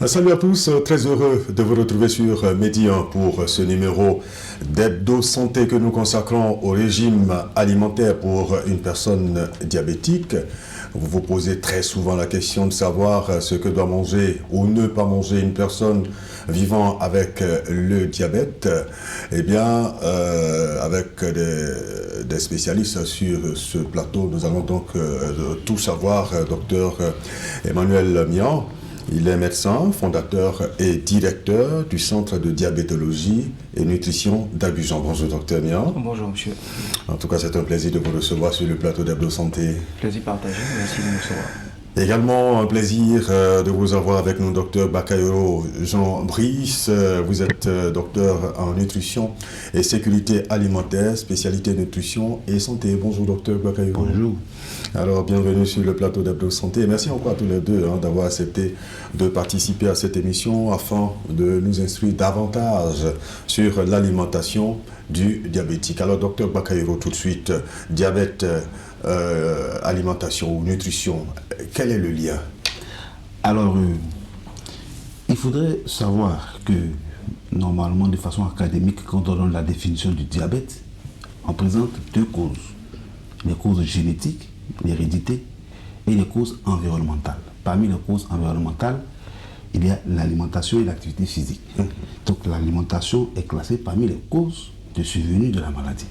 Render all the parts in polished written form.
Salut à tous, très heureux de vous retrouver sur Medi 1 pour ce numéro d'Hebdo Santé que nous consacrons au régime alimentaire pour une personne diabétique. Vous vous posez très souvent la question de savoir ce que doit manger ou ne pas manger une personne vivant avec le diabète. Eh bien, avec des spécialistes sur ce plateau, nous allons donc tout savoir. Docteur Emmanuel Mian, il est médecin, fondateur et directeur du Centre de diabétologie et nutrition d'Abidjan. Bonjour docteur Mian. Bonjour monsieur. En tout cas, c'est un plaisir de vous recevoir sur le plateau d'Hebdo Santé. Plaisir partagé, merci de nous recevoir. Également un plaisir de vous avoir avec nous, docteur Bakayoro Jean-Brice. Vous êtes docteur en nutrition et sécurité alimentaire, spécialité nutrition et santé. Bonjour docteur Bakayoro. Bonjour. Alors bienvenue sur le plateau d'Hebdo Santé. Merci encore à tous les deux d'avoir accepté de participer à cette émission afin de nous instruire davantage sur l'alimentation du diabétique. Alors docteur Bakayoro, tout de suite, diabète, alimentation ou nutrition, quel est le lien? Alors, il faudrait savoir que normalement, de façon académique, quand on donne la définition du diabète, on présente deux causes. Les causes génétiques, l'hérédité, et les causes environnementales. Parmi les causes environnementales, il y a l'alimentation et l'activité physique. Donc l'alimentation est classée parmi les causes de survenue de la maladie.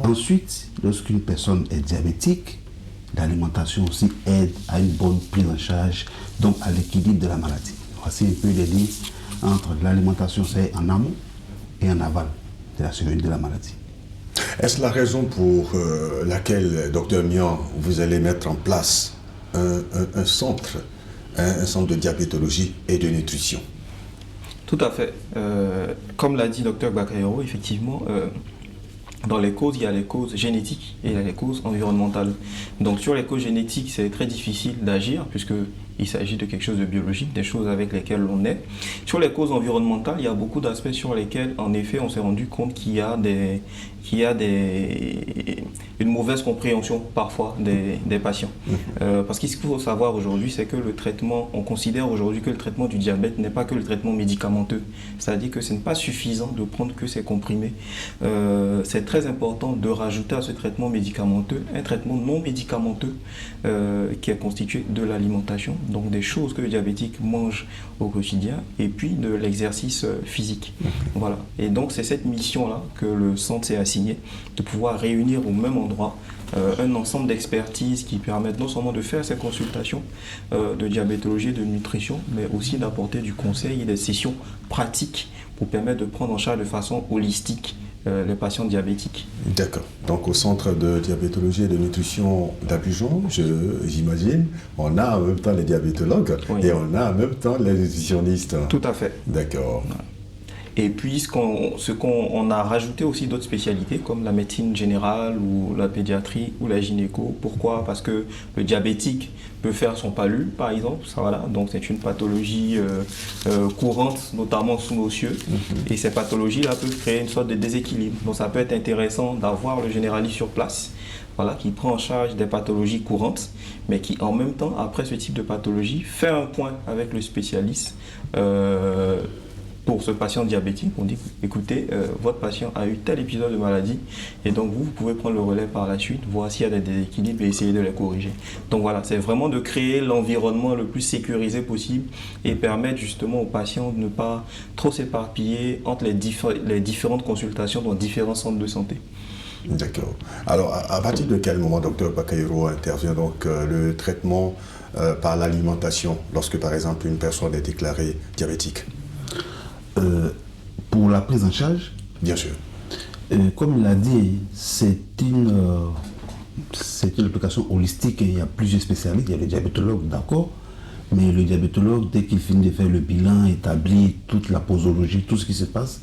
Ensuite, lorsqu'une personne est diabétique, l'alimentation aussi aide à une bonne prise en charge, donc à l'équilibre de la maladie. Voici un peu les liens entre l'alimentation, c'est en amont et en aval de la survenue de la maladie. Est-ce la raison pour laquelle, docteur Mian, vous allez mettre en place un centre de diabétologie et de nutrition? Tout à fait. Comme l'a dit docteur Bakayoro, effectivement, dans les causes, il y a les causes génétiques et il y a les causes environnementales. Donc sur les causes génétiques, c'est très difficile d'agir puisqu'il s'agit de quelque chose de biologique, des choses avec lesquelles on est. Sur les causes environnementales, il y a beaucoup d'aspects sur lesquels, en effet, on s'est rendu compte qu'il y a une mauvaise compréhension parfois des patients. Parce qu'il faut savoir aujourd'hui, c'est que le traitement, on considère aujourd'hui que le traitement du diabète n'est pas que le traitement médicamenteux. C'est-à-dire que ce n'est pas suffisant de prendre que ces comprimés. C'est très important de rajouter à ce traitement médicamenteux un traitement non médicamenteux qui est constitué de l'alimentation, donc des choses que le diabétique mange au quotidien, et puis de l'exercice physique. Voilà. Et donc c'est cette mission-là que le centre s'est assigné, de pouvoir réunir au même endroit un ensemble d'expertises qui permettent non seulement de faire ces consultations de diabétologie et de nutrition, mais aussi d'apporter du conseil et des sessions pratiques pour permettre de prendre en charge de façon holistique les patients diabétiques. D'accord. Donc au centre de diabétologie et de nutrition d'Abidjan, j'imagine, on a en même temps les diabétologues, oui, et on a en même temps les nutritionnistes. Tout à fait. D'accord. Et puis ce qu'on a rajouté aussi d'autres spécialités comme la médecine générale ou la pédiatrie ou la gynéco. Pourquoi? Parce que le diabétique peut faire son palud par exemple, ça, voilà. Donc c'est une pathologie courante notamment sous nos cieux, et ces pathologies-là peuvent créer une sorte de déséquilibre. Donc ça peut être intéressant d'avoir le généraliste sur place, voilà, qui prend en charge des pathologies courantes, mais qui en même temps, après ce type de pathologie, fait un point avec le spécialiste pour ce patient diabétique. On dit, écoutez, votre patient a eu tel épisode de maladie, et donc vous pouvez prendre le relais par la suite, voir s'il y a des déséquilibres et essayer de les corriger. Donc voilà, c'est vraiment de créer l'environnement le plus sécurisé possible et permettre justement aux patients de ne pas trop s'éparpiller entre les différentes consultations dans différents centres de santé. D'accord. Alors, à partir de quel moment, docteur Bakayoro, intervient donc le traitement par l'alimentation lorsque, par exemple, une personne est déclarée diabétique? Pour la prise en charge, bien sûr. Comme il l'a dit, c'est une application holistique et il y a plusieurs spécialistes. Il y a le diabétologue, d'accord, mais le diabétologue, dès qu'il finit de faire le bilan, établit toute la posologie, tout ce qui se passe,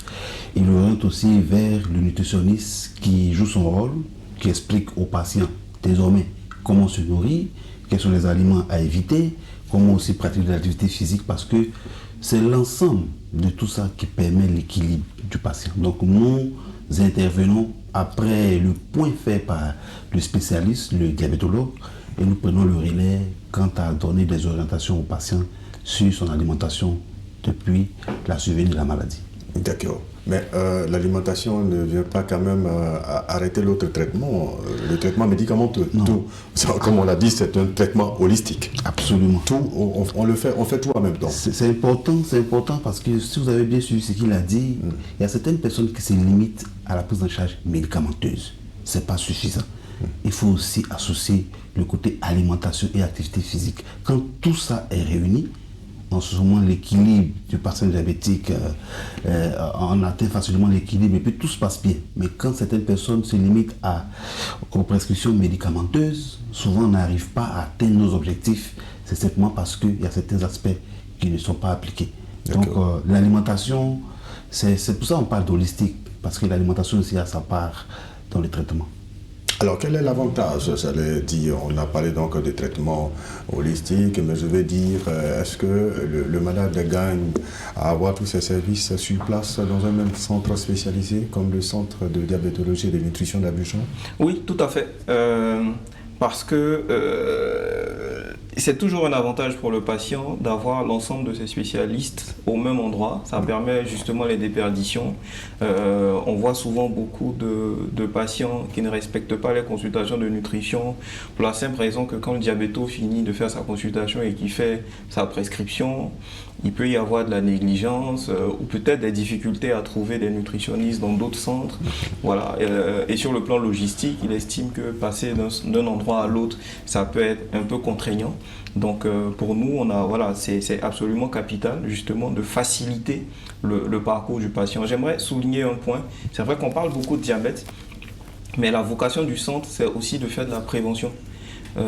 il oriente aussi vers le nutritionniste qui joue son rôle, qui explique aux patients désormais comment se nourrir, quels sont les aliments à éviter, comment aussi pratiquer de l'activité physique, parce que c'est l'ensemble de tout ça qui permet l'équilibre du patient. Donc nous intervenons après le point fait par le spécialiste, le diabétologue, et nous prenons le relais quant à donner des orientations aux patients sur son alimentation depuis la survenue de la maladie. D'accord. Mais l'alimentation ne vient pas quand même arrêter l'autre traitement, le traitement médicamenteux. Tout, comme on l'a dit, c'est un traitement holistique. Absolument. Tout, on fait tout en même temps. C'est important parce que si vous avez bien suivi ce qu'il a dit, il y a certaines personnes qui se limitent à la prise en charge médicamenteuse. Ce n'est pas suffisant. Il faut aussi associer le côté alimentation et activité physique. Quand tout ça est réuni, en ce moment, l'équilibre du patient diabétique, on atteint facilement l'équilibre et puis tout se passe bien. Mais quand certaines personnes se limitent aux prescriptions médicamenteuses, souvent on n'arrive pas à atteindre nos objectifs. C'est simplement parce qu'il y a certains aspects qui ne sont pas appliqués. Donc l'alimentation, c'est pour ça qu'on parle d'holistique, parce que l'alimentation aussi a sa part dans le traitement. Alors, quel est l'avantage? J'allais dire, on a parlé donc de traitement holistique, mais je vais dire, est-ce que le malade gagne à avoir tous ses services sur place dans un même centre spécialisé, comme le centre de diabétologie et de nutrition d'Abidjan? Oui, tout à fait. Parce que c'est toujours un avantage pour le patient d'avoir l'ensemble de ses spécialistes au même endroit. Ça permet justement les déperditions. On voit souvent beaucoup de patients qui ne respectent pas les consultations de nutrition pour la simple raison que quand le diabéto finit de faire sa consultation et qu'il fait sa prescription, il peut y avoir de la négligence ou peut-être des difficultés à trouver des nutritionnistes dans d'autres centres. Voilà. Et sur le plan logistique, il estime que passer d'un endroit à l'autre, ça peut être un peu contraignant. Donc pour nous, c'est absolument capital justement de faciliter le parcours du patient. J'aimerais souligner un point. C'est vrai qu'on parle beaucoup de diabète, mais la vocation du centre, c'est aussi de faire de la prévention.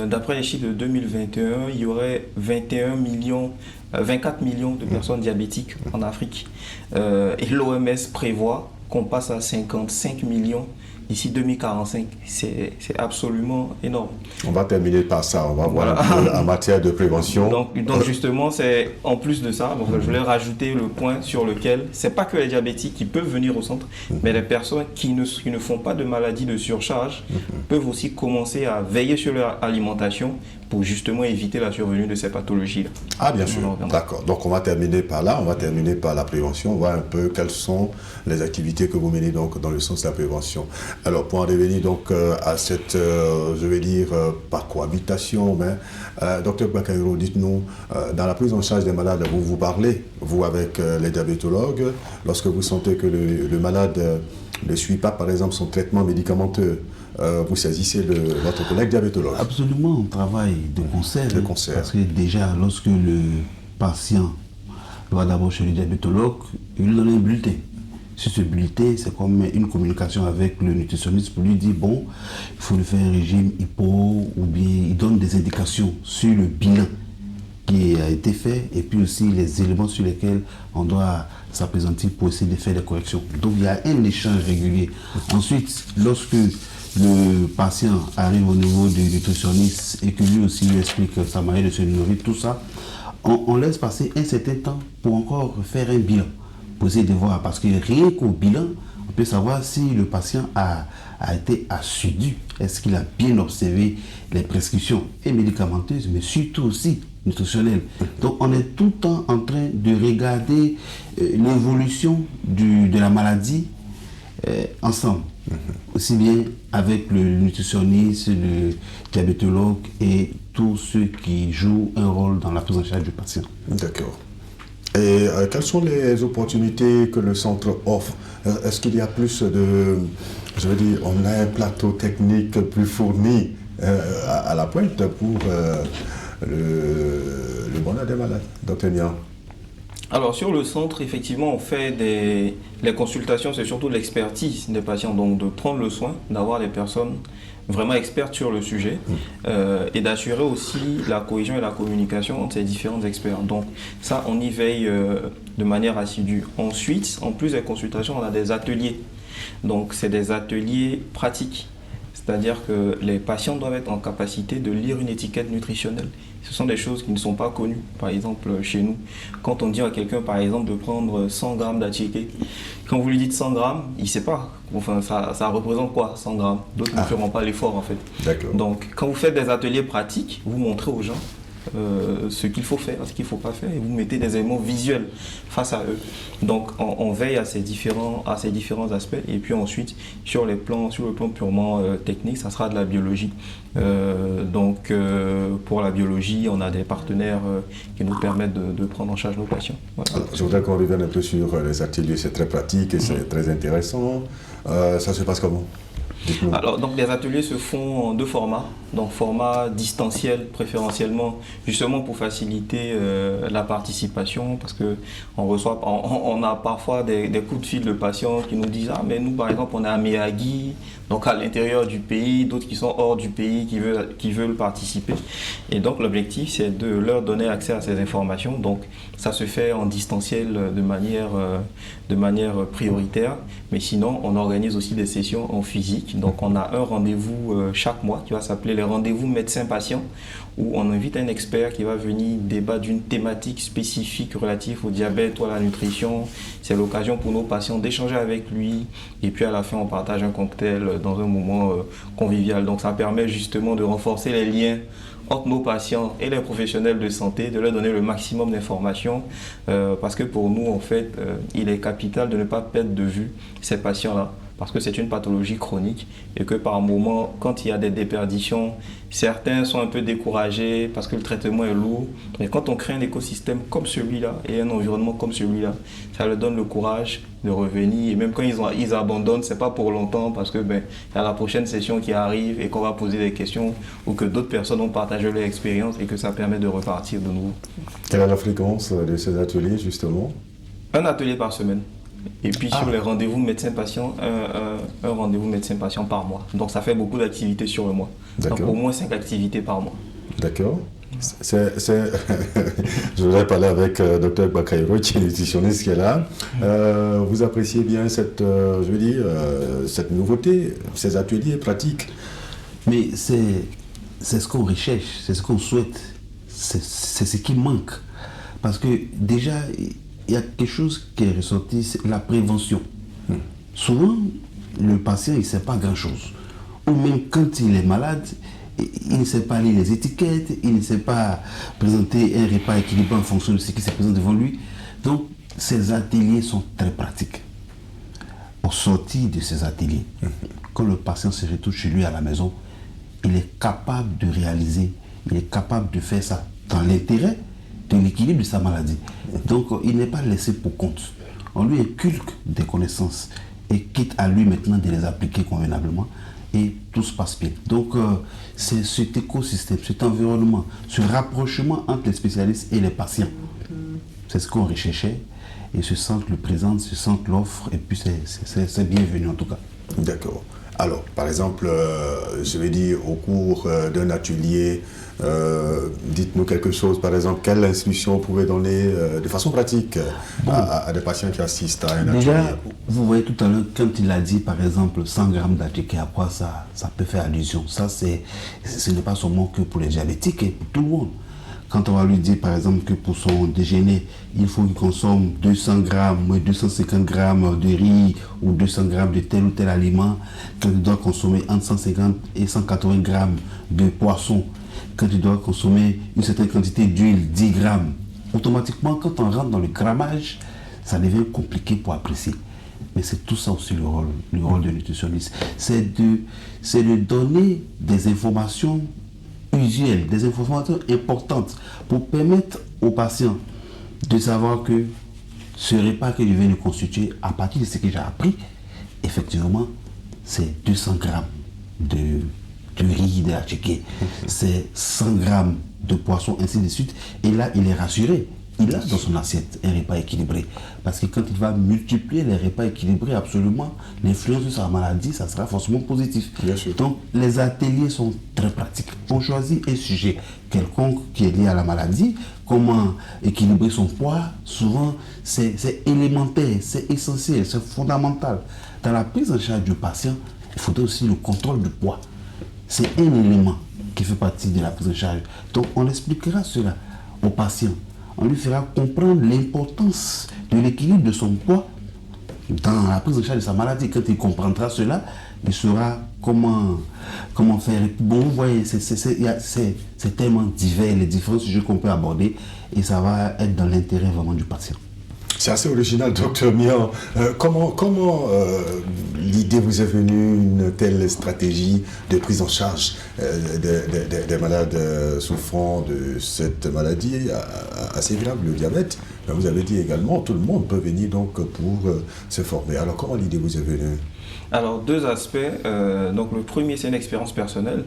D'après les chiffres de 2021, il y aurait 24 millions de personnes diabétiques en Afrique. Et l'OMS prévoit qu'on passe à 55 millions d'ici 2045. C'est absolument énorme. On va terminer par ça. On va voir un peu en matière de prévention. Donc justement, c'est en plus de ça, donc je voulais rajouter le point sur lequel c'est pas que les diabétiques qui peuvent venir au centre, mais les personnes qui ne font pas de maladie de surcharge peuvent aussi commencer à veiller sur leur alimentation pour justement éviter la survenue de ces pathologies-là. Ah, bien sûr. D'accord. Donc, on va terminer par là. On va terminer par la prévention. On va un peu quelles sont les activités que vous menez donc dans le sens de la prévention. Alors, pour en revenir donc à cette, je vais dire, pas cohabitation, mais Dr Bakayoko, dites-nous, dans la prise en charge des malades, vous parlez, vous, avec les diabétologues, lorsque vous sentez que le malade ne suit pas, par exemple, son traitement médicamenteux, vous saisissez votre collègue diabétologue? Absolument, on travaille de concert. Parce que déjà, lorsque le patient va d'abord chez le diabétologue, il lui donne un bulletin. Sur ce bulletin, c'est comme une communication avec le nutritionniste pour lui dire, bon, il faut lui faire un régime hypo, ou bien il donne des indications sur le bilan qui a été fait, et puis aussi les éléments sur lesquels on doit s'appesantir pour essayer de faire des corrections. Donc il y a un échange régulier. Ensuite, lorsque le patient arrive au niveau du nutritionniste et que lui aussi lui explique sa manière de se nourrir, tout ça, on laisse passer un certain temps pour encore faire un bilan, pour essayer de voir, parce que rien qu'au bilan, on peut savoir si le patient a été assidu, est-ce qu'il a bien observé les prescriptions et médicamenteuses, mais surtout aussi nutritionnelles. Donc on est tout le temps en train de regarder l'évolution de la maladie ensemble. Aussi bien avec le nutritionniste, le diabétologue et tous ceux qui jouent un rôle dans la prise en charge du patient. D'accord. Et quelles sont les opportunités que le centre offre? Est-ce qu'il y a plus de... Je veux dire, on a un plateau technique plus fourni à la pointe pour le bonheur des malades, Dr Niang? Alors sur le centre, effectivement, on fait les consultations, c'est surtout l'expertise des patients, donc de prendre le soin d'avoir des personnes vraiment expertes sur le sujet et d'assurer aussi la cohésion et la communication entre ces différents experts. Donc ça, on y veille de manière assidue. Ensuite, en plus des consultations, on a des ateliers. Donc c'est des ateliers pratiques. C'est-à-dire que les patients doivent être en capacité de lire une étiquette nutritionnelle. Ce sont des choses qui ne sont pas connues, par exemple chez nous. Quand on dit à quelqu'un, par exemple, de prendre 100 grammes d'attiqué, quand vous lui dites 100 grammes, il ne sait pas. Enfin, ça représente quoi, 100 grammes? D'autres ne feront pas l'effort, en fait. D'accord. Donc, quand vous faites des ateliers pratiques, vous montrez aux gens ce qu'il faut faire, ce qu'il ne faut pas faire, et vous mettez des éléments visuels face à eux. Donc on veille à ces différents aspects, et puis ensuite sur le plan purement technique, ça sera de la biologie. Pour la biologie, on a des partenaires qui nous permettent de prendre en charge nos patients. Voilà. Alors, je voudrais qu'on revienne un peu sur les ateliers, c'est très pratique et c'est très intéressant. Ça se passe comment? Alors, donc les ateliers se font en 2 formats. Donc format distanciel préférentiellement, justement pour faciliter la participation, parce que on a parfois des coups de fil de patients qui nous disent: ah mais nous par exemple on est à Miyagi, donc à l'intérieur du pays, d'autres qui sont hors du pays qui veulent participer. Et donc l'objectif c'est de leur donner accès à ces informations. Donc ça se fait en distanciel de manière prioritaire, mais sinon on organise aussi des sessions en physique. Donc on a un rendez-vous chaque mois qui va s'appeler les rendez-vous médecin-patient, où on invite un expert qui va venir débattre d'une thématique spécifique relative au diabète ou à la nutrition. C'est l'occasion pour nos patients d'échanger avec lui, et puis à la fin on partage un cocktail dans un moment convivial. Donc ça permet justement de renforcer les liens entre nos patients et les professionnels de santé, de leur donner le maximum d'informations, parce que pour nous en fait il est capital de ne pas perdre de vue ces patients-là, parce que c'est une pathologie chronique et que par moment, quand il y a des déperditions, certains sont un peu découragés parce que le traitement est lourd. Mais quand on crée un écosystème comme celui-là et un environnement comme celui-là, ça leur donne le courage de revenir. Et même quand ils abandonnent, c'est pas pour longtemps, parce que il y a la prochaine session qui arrive et qu'on va poser des questions, ou que d'autres personnes ont partagé leur expérience et que ça permet de repartir de nouveau. Quelle est la fréquence de ces ateliers justement? Un atelier par semaine. Et puis sur les rendez-vous médecin-patient, un rendez-vous médecin-patient par mois. Donc ça fait beaucoup d'activités sur le mois. Donc au moins 5 activités par mois. D'accord. Je voudrais parler avec Dr Bakairo, qui est nutritionniste, qui est là. Vous appréciez bien cette nouveauté, ces ateliers pratiques? Mais c'est ce qu'on recherche, c'est ce qu'on souhaite, c'est ce qui manque. Parce que déjà, il y a quelque chose qui est ressorti, c'est la prévention. Souvent, le patient, il ne sait pas grand-chose. Ou même quand il est malade, il ne sait pas lire les étiquettes, il ne sait pas présenter un repas équilibré en fonction de ce qui se présente devant lui. Donc, ces ateliers sont très pratiques. Au sortir de ces ateliers, quand le patient se retrouve chez lui à la maison, il est capable de réaliser, il est capable de faire ça dans l'intérêt de l'équilibre de sa maladie. Donc, il n'est pas laissé pour compte. On lui inculque des connaissances et quitte à lui maintenant de les appliquer convenablement, et tout se passe bien. Donc, c'est cet écosystème, cet environnement, ce rapprochement entre les spécialistes et les patients. C'est ce qu'on recherchait, et ce centre le présente, ce centre l'offre, et puis c'est bienvenu en tout cas. D'accord. Alors, par exemple, je vais dire, au cours d'un atelier, dites-nous quelque chose, par exemple, quelle instruction vous pouvez donner de façon pratique à des patients qui assistent à un atelier? Déjà, vous voyez tout à l'heure, quand il a dit, par exemple, 100 grammes d'attiqué, à quoi ça peut faire allusion? Ça, ce n'est pas seulement que pour les diabétiques, et pour tout le monde. Quand on va lui dire, par exemple, que pour son déjeuner, il faut qu'il consomme 200 grammes, 250 grammes de riz ou 200 grammes de tel ou tel aliment, quand il doit consommer entre 150 et 180 grammes de poisson, quand il doit consommer une certaine quantité d'huile, 10 grammes, automatiquement, quand on rentre dans le grammage, ça devient compliqué pour apprécier. Mais c'est tout ça aussi le rôle de nutritionniste. C'est de donner des informations usuelles, des informations importantes pour permettre aux patients de savoir que ce repas que je viens de constituer, à partir de ce que j'ai appris, effectivement, c'est 200 grammes de riz, de attiqué, c'est 100 grammes de poisson, ainsi de suite. Et là, il est rassuré. Il a dans son assiette un repas équilibré. Parce que quand il va multiplier les repas équilibrés, absolument, l'influence de sa maladie, ça sera forcément positif. Donc, les ateliers sont très pratiques. On choisit un sujet quelconque qui est lié à la maladie, comment équilibrer son poids. Souvent, c'est élémentaire, c'est essentiel, c'est fondamental. Dans la prise en charge du patient, il faudrait aussi le contrôle du poids. C'est un élément qui fait partie de la prise en charge. Donc, on expliquera cela au patient. On lui fera comprendre l'importance de l'équilibre de son poids dans la prise en charge de sa maladie. Quand il comprendra cela, il saura comment faire. Bon, vous voyez, c'est tellement divers, les différents sujets qu'on peut aborder, et ça va être dans l'intérêt vraiment du patient. C'est assez original, docteur Mian. Comment l'idée vous est venue, une telle stratégie de prise en charge des malades souffrant de cette maladie assez grave, le diabète? Vous avez dit également, tout le monde peut venir donc pour se former. Alors comment l'idée vous est venue? Alors, deux aspects. Donc, le premier, c'est une expérience personnelle,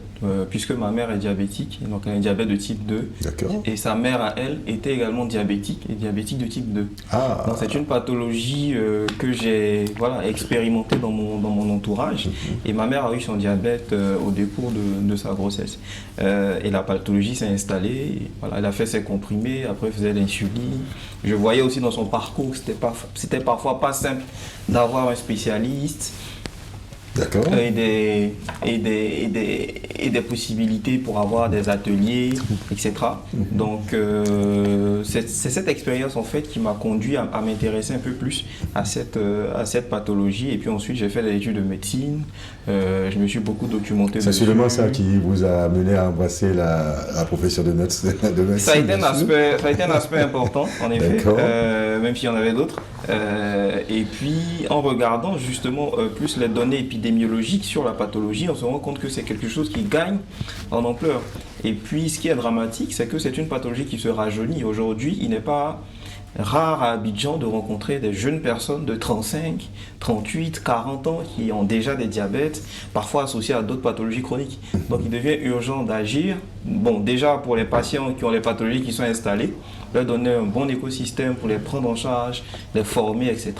puisque ma mère est diabétique, donc elle a un diabète de type 2. D'accord. Et sa mère, à elle, était également diabétique, et diabétique de type 2. Ah. Donc, c'est une pathologie que j'ai expérimentée dans mon entourage. Et ma mère a eu son diabète au décours de sa grossesse. Et la pathologie s'est installée. Voilà, elle a fait ses comprimés, après elle faisait l'insuline. Je voyais aussi dans son parcours que c'était parfois pas simple d'avoir un spécialiste. D'accord. Et des possibilités pour avoir des ateliers, etc. Donc, c'est cette expérience en fait qui m'a conduit à m'intéresser un peu plus à cette pathologie. Et puis ensuite, j'ai fait des études de médecine. Je me suis beaucoup documenté. C'est sûrement ça qui vous a amené à embrasser la profession de médecin. Ça a été un aspect important, en effet, même s'il y en avait d'autres. Et puis, en regardant justement plus les données épidémiologiques sur la pathologie, on se rend compte que c'est quelque chose qui gagne en ampleur. Et puis, ce qui est dramatique, c'est que c'est une pathologie qui se rajeunit. Aujourd'hui, il n'est pas rare à Abidjan de rencontrer des jeunes personnes de 35, 38, 40 ans qui ont déjà des diabètes, parfois associés à d'autres pathologies chroniques. Donc il devient urgent d'agir. Bon, déjà pour les patients qui ont les pathologies qui sont installées, leur donner un bon écosystème pour les prendre en charge, les former, etc.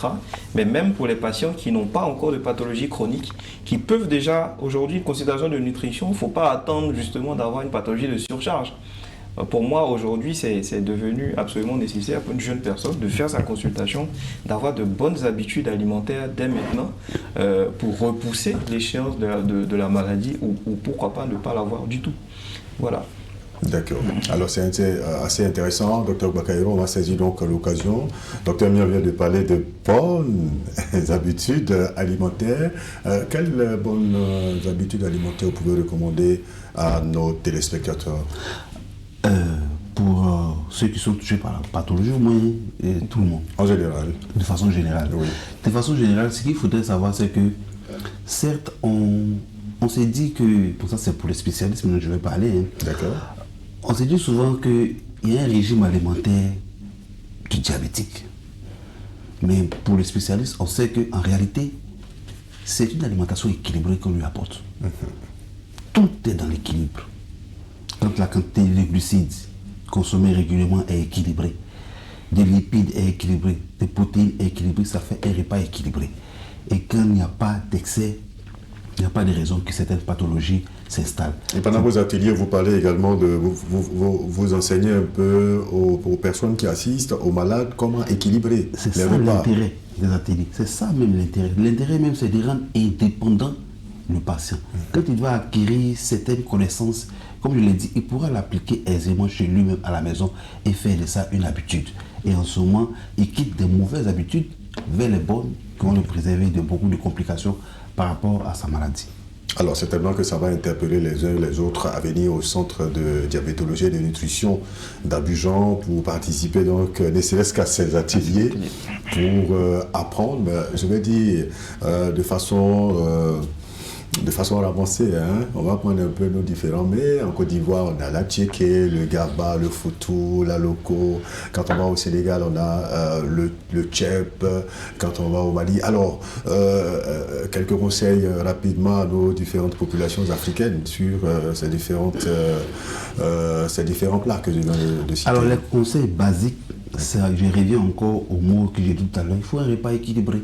Mais même pour les patients qui n'ont pas encore de pathologie chronique, qui peuvent déjà, aujourd'hui, une considération de nutrition, il ne faut pas attendre justement d'avoir une pathologie de surcharge. Pour moi, aujourd'hui, c'est devenu absolument nécessaire pour une jeune personne de faire sa consultation, d'avoir de bonnes habitudes alimentaires dès maintenant pour repousser l'échéance de la maladie ou pourquoi pas ne pas l'avoir du tout. Voilà. D'accord. Alors c'est assez intéressant, Dr Bakayoko, on va saisir donc l'occasion. Dr Mian vient de parler de bonnes habitudes alimentaires. Quelles bonnes habitudes alimentaires vous pouvez recommander à nos téléspectateurs? Pour ceux qui sont touchés par la pathologie, au moins tout le monde. En général. De façon générale. Oui. De façon générale, ce qu'il faudrait savoir, c'est que, certes, on s'est dit que, pour ça c'est pour les spécialistes, mais je vais parler. D'accord. On s'est dit souvent qu'il y a un régime alimentaire du diabétique. Mais pour les spécialistes, on sait qu'en réalité, c'est une alimentation équilibrée qu'on lui apporte. Tout est dans l'équilibre. Quand la quantité de glucides consommés régulièrement est équilibrée, des lipides est équilibré, des protéines est équilibrées, ça fait un repas équilibré. Et quand il n'y a pas d'excès, il n'y a pas de raison que certaines pathologies s'installent. Et pendant vos ateliers, vous parlez également de... Vous enseignez un peu aux personnes qui assistent, aux malades, comment équilibrer c'est les ça repas. l'intérêt des ateliers. C'est ça même l'intérêt. L'intérêt même, c'est de rendre indépendant le patient. Quand il va acquérir certaines connaissances, comme je l'ai dit, il pourra l'appliquer aisément chez lui-même à la maison et faire de ça une habitude. Et en ce moment, il quitte des mauvaises habitudes vers les bonnes qui vont le préserver de beaucoup de complications par rapport à sa maladie. Alors certainement que ça va interpeller les uns et les autres à venir au centre de diabétologie et de nutrition d'Abidjan pour participer donc ne serait-ce qu'à ces ateliers pour apprendre, je vais dire de façon avancée, hein. On va prendre un peu nos différents mets. En Côte d'Ivoire, on a la tchéké, le gaba, le foutou, la loco. Quand on va au Sénégal, on a le tchèp. Quand on va au Mali. Alors, quelques conseils rapidement à nos différentes populations africaines sur ces différents plats que je viens de citer. Alors, les conseils basiques, je reviens encore au mot que j'ai dit tout à l'heure. Il faut un repas équilibré.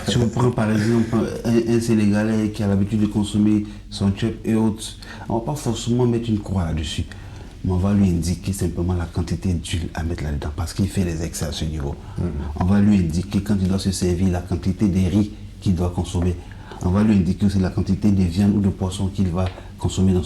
Si on prend par exemple un Sénégalais qui a l'habitude de consommer son tchèp et autres, on ne va pas forcément mettre une croix là-dessus. Mais on va lui indiquer simplement la quantité d'huile à mettre là-dedans parce qu'il fait les excès à ce niveau. On va lui indiquer quand il doit se servir la quantité de riz qu'il doit consommer. On va lui indiquer aussi la quantité de viande ou de poisson qu'il va consommer dans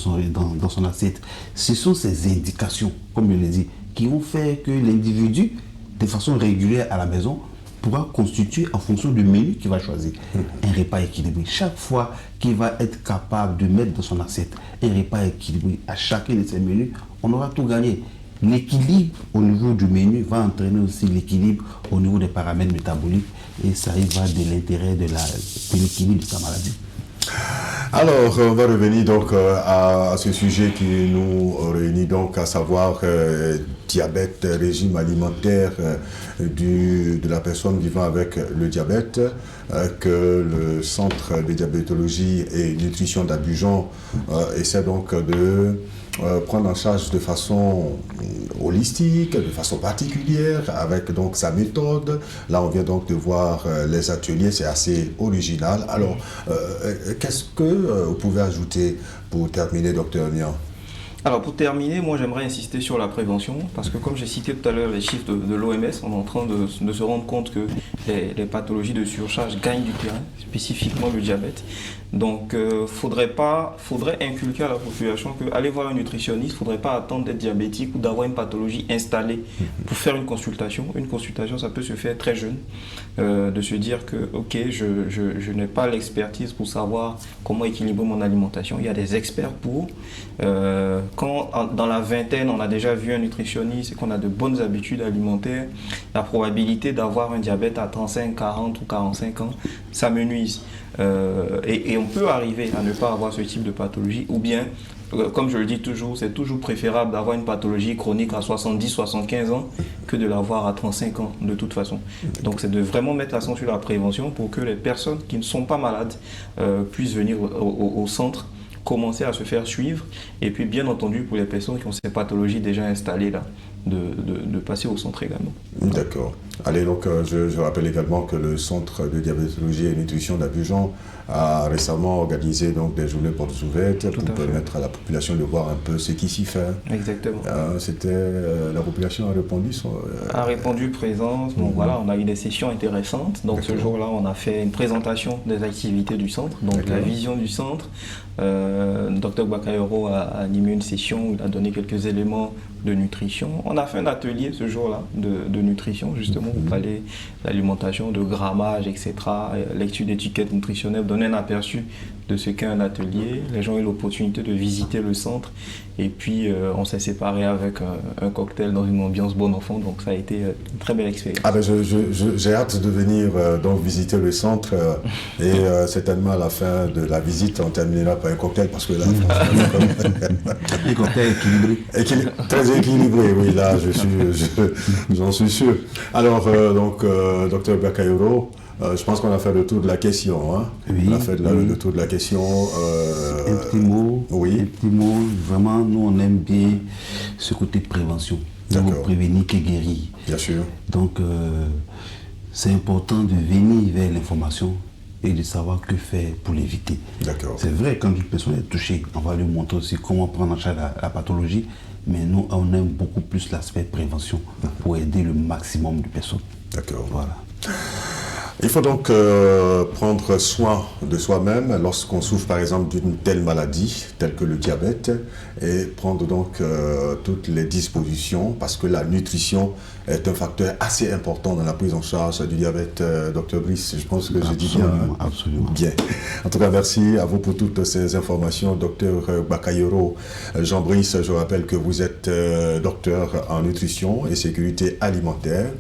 son assiette. Ce sont ces indications, comme je l'ai dit, qui vont faire que l'individu, de façon régulière à la maison, pourra constituer en fonction du menu qu'il va choisir un repas équilibré. Chaque fois qu'il va être capable de mettre dans son assiette un repas équilibré à chacun de ces menus, on aura tout gagné. L'équilibre au niveau du menu va entraîner aussi l'équilibre au niveau des paramètres métaboliques et ça y va de l'intérêt de l'équilibre de sa maladie. Alors, on va revenir donc à ce sujet qui nous réunit donc, à savoir diabète, régime alimentaire de la personne vivant avec le diabète, que le Centre de diabétologie et nutrition d'Abidjan essaie donc de prendre en charge de façon holistique, de façon particulière, avec donc sa méthode. Là, on vient donc de voir les ateliers, c'est assez original. Alors, qu'est-ce que vous pouvez ajouter pour terminer, docteur Nian? Alors pour terminer, moi j'aimerais insister sur la prévention parce que comme j'ai cité tout à l'heure les chiffres de l'OMS, on est en train de se rendre compte que les pathologies de surcharge gagnent du terrain, spécifiquement le diabète. Donc faudrait inculquer à la population que aller voir un nutritionniste, faudrait pas attendre d'être diabétique ou d'avoir une pathologie installée pour faire une consultation. Une consultation, ça peut se faire très jeune, de se dire que ok, je n'ai pas l'expertise pour savoir comment équilibrer mon alimentation. Il y a des experts pour. Quand dans la vingtaine, on a déjà vu un nutritionniste et qu'on a de bonnes habitudes alimentaires, la probabilité d'avoir un diabète à 35, 40 ou 45 ans s'amenuise. Et on peut arriver à ne pas avoir ce type de pathologie, ou bien, comme je le dis toujours, c'est toujours préférable d'avoir une pathologie chronique à 70, 75 ans que de l'avoir à 35 ans, de toute façon. Donc c'est de vraiment mettre l'accent sur la prévention pour que les personnes qui ne sont pas malades puissent venir au centre, commencer à se faire suivre, et puis bien entendu pour les personnes qui ont ces pathologies déjà installées là, de passer au centre également. D'accord. Allez, donc je rappelle également que le Centre de diabétologie et nutrition d'Abidjan a récemment organisé donc des journées portes ouvertes pour permettre à la population de voir un peu ce qui s'y fait. Exactement. La population a répondu a répondu présence. Donc voilà, on a eu des sessions intéressantes. Donc ce jour-là, on a fait une présentation des activités du centre, donc la vision du centre. Dr Bakayoro a animé une session où il a donné quelques éléments de nutrition. On a fait un atelier ce jour-là de nutrition, justement, pour parler d'alimentation, de grammage, etc. Lecture d'étiquette nutritionnelle, donner un aperçu de ce qu'est un atelier. Les gens ont eu l'opportunité de visiter le centre. Et puis, on s'est séparés avec un cocktail dans une ambiance bon enfant. Donc, ça a été une très belle expérience. Ah ben j'ai hâte de venir donc visiter le centre. Et certainement, à la fin de la visite, on terminera par un cocktail. Parce que là, un cocktail équilibré. Très équilibré, oui, là, j'en suis sûr. Alors, docteur Bakayoro, je pense qu'on a fait le tour de la question. Hein. Oui, on a fait le tour de la question. Un petit mot. Oui. Un petit mot. Vraiment, nous, on aime bien ce côté prévention. Nous, prévenir que guérir. Bien sûr. Donc, c'est important de venir vers l'information et de savoir que faire pour l'éviter. D'accord. C'est vrai, quand une personne est touchée, on va lui montrer aussi comment prendre en charge la pathologie, mais nous, on aime beaucoup plus l'aspect prévention pour aider le maximum de personnes. D'accord. Voilà. Il faut donc prendre soin de soi-même lorsqu'on souffre par exemple d'une telle maladie, telle que le diabète, et prendre donc toutes les dispositions, parce que la nutrition est un facteur assez important dans la prise en charge du diabète. Docteur Brice, je pense que je dis bien. Absolument. Bien. En tout cas, merci à vous pour toutes ces informations. Docteur Bakayoro, Jean Brice, je rappelle que vous êtes docteur en nutrition et sécurité alimentaire,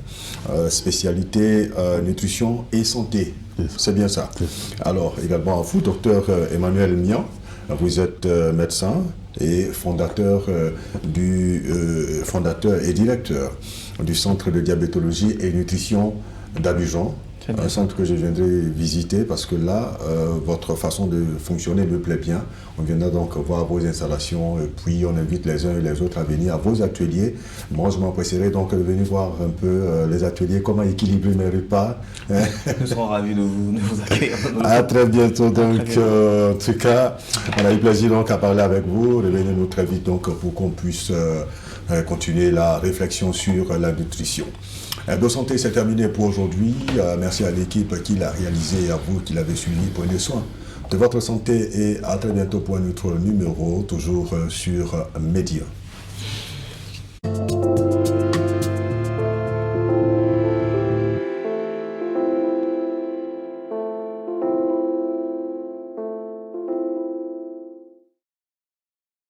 spécialité nutrition et santé. C'est bien ça. Alors, également à vous, docteur Emmanuel Mian, vous êtes médecin et fondateur et directeur du Centre de diabétologie et nutrition d'Abidjan. Un centre que je viendrai visiter parce que là, votre façon de fonctionner me plaît bien. On viendra donc voir vos installations et puis on invite les uns et les autres à venir à vos ateliers. Moi, je m'empresserai donc de venir voir un peu les ateliers, comment équilibrer mes repas. Nous serons ravis de vous accueillir. À très bientôt. Donc, en tout cas, on a eu plaisir donc à parler avec vous. Revenez-nous très vite donc pour qu'on puisse continuer la réflexion sur la nutrition. Hebdo Santé, c'est terminé pour aujourd'hui. Merci à l'équipe qui l'a réalisé et à vous qui l'avez suivi. Prenez soin de votre santé et à très bientôt pour un autre numéro, toujours sur Média.